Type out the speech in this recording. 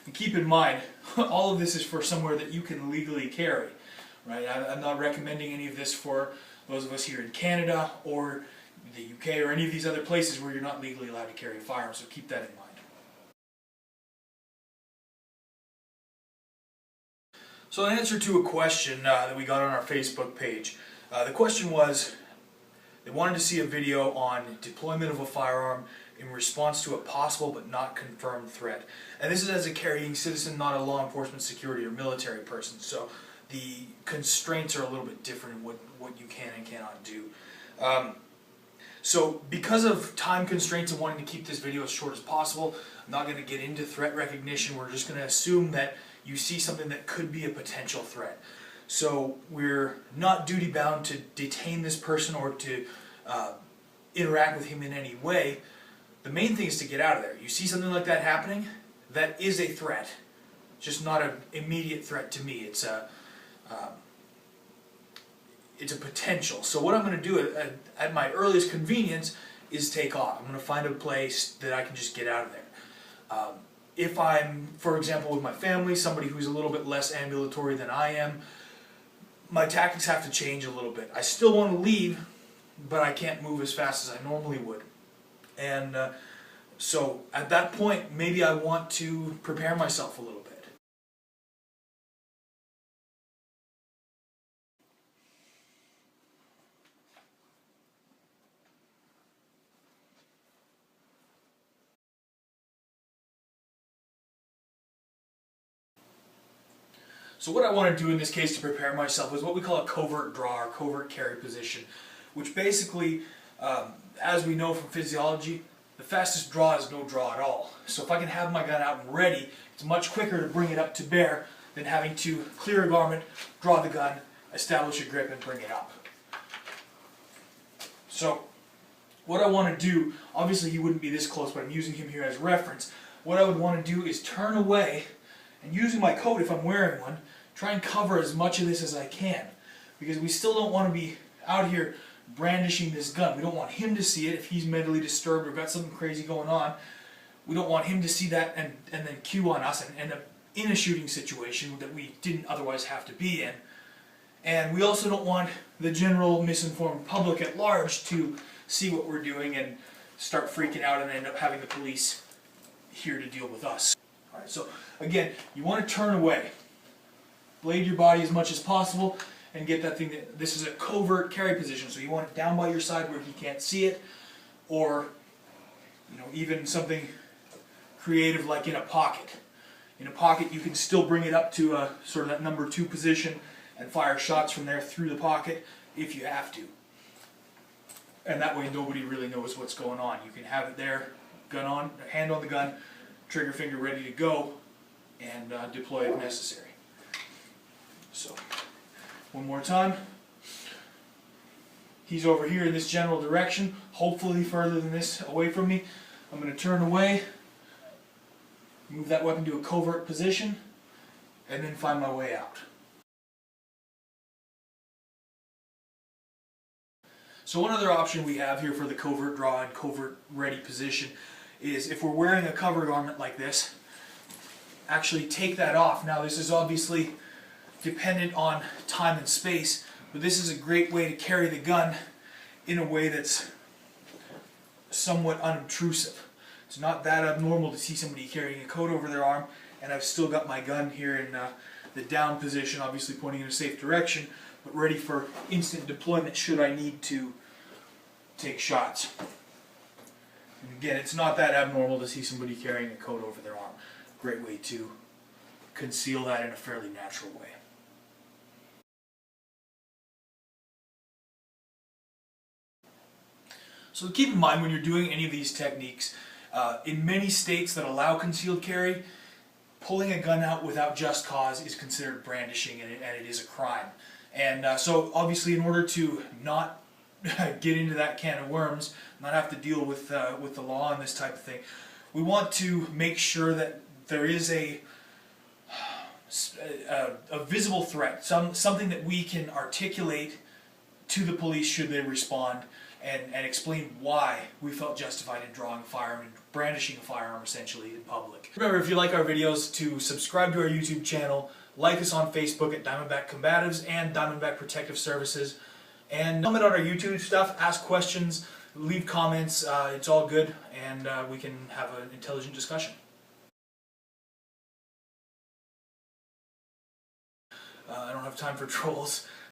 And keep in mind, all of this is for somewhere that you can legally carry, right? I'm not recommending any of this for those of us here in Canada or the UK or any of these other places where you're not legally allowed to carry a firearm, so keep that in mind. So in answer to a question that we got on our Facebook page, the question was, they wanted to see a video on deployment of a firearm in response to a possible but not confirmed threat. And this is as a carrying citizen, not a law enforcement, security, or military person. So the constraints are a little bit different in what you can and cannot do. So because of time constraints and wanting to keep this video as short as possible, I'm not going to get into threat recognition. We're just going to assume that you see something that could be a potential threat. So we're not duty bound to detain this person or to interact with him in any way. The main thing is to get out of there. You see something like that happening, that is a threat. It's just not an immediate threat to me. It's a potential. So what I'm going to do at my earliest convenience is take off. I'm going to find a place that I can just get out of there. If I'm, for example, with my family, somebody who's a little bit less ambulatory than I am, my tactics have to change a little bit. I still want to leave, but I can't move as fast as I normally would. And so at that point, maybe I want to prepare myself a little bit. So what I want to do in this case to prepare myself is what we call a covert draw or covert carry position, which basically, as we know from physiology, the fastest draw is no draw at all. So if I can have my gun out and ready, it's much quicker to bring it up to bear than having to clear a garment, draw the gun, establish a grip, and bring it up. So what I want to do, obviously he wouldn't be this close, but I'm using him here as reference. What I would want to do is turn away and using my coat, if I'm wearing one, try and cover as much of this as I can. Because we still don't want to be out here brandishing this gun. We don't want him to see it if he's mentally disturbed or got something crazy going on. We don't want him to see that and then cue on us and end up in a shooting situation that we didn't otherwise have to be in. And we also don't want the general misinformed public at large to see what we're doing and start freaking out and end up having the police here to deal with us. Alright, so again, you want to turn away. Blade your body as much as possible and get that thing. This is a covert carry position, so you want it down by your side where he can't see it, or even something creative like in a pocket. In a pocket you can still bring it up to a sort of that number 2 position and fire shots from there through the pocket if you have to. And that way nobody really knows what's going on. You can have it there, gun on, hand on the gun, trigger finger ready to go, and deploy if necessary. So, one more time. He's over here in this general direction, hopefully further than this away from me. I'm going to turn away, move that weapon to a covert position, and then find my way out. So one other option we have here for the covert draw and covert ready position is if we're wearing a cover garment like this, actually take that off. Now this is obviously dependent on time and space, but this is a great way to carry the gun in a way that's somewhat unobtrusive. It's not that abnormal to see somebody carrying a coat over their arm, and I've still got my gun here in the down position, obviously pointing in a safe direction, but ready for instant deployment should I need to take shots. And again, it's not that abnormal to see somebody carrying a coat over their arm. Great way to conceal that in a fairly natural way. So keep in mind when you're doing any of these techniques, in many states that allow concealed carry, pulling a gun out without just cause is considered brandishing, and it is a crime. And so obviously in order to not get into that can of worms, not have to deal with the law and this type of thing, we want to make sure that there is a visible threat, something that we can articulate to the police should they respond, and explain why we felt justified in drawing a firearm and brandishing a firearm essentially in public. Remember, if you like our videos, to subscribe to our YouTube channel, like us on Facebook at Diamondback Combatives and Diamondback Protective Services, and comment on our YouTube stuff, ask questions, leave comments, it's all good, and we can have an intelligent discussion. I don't have time for trolls.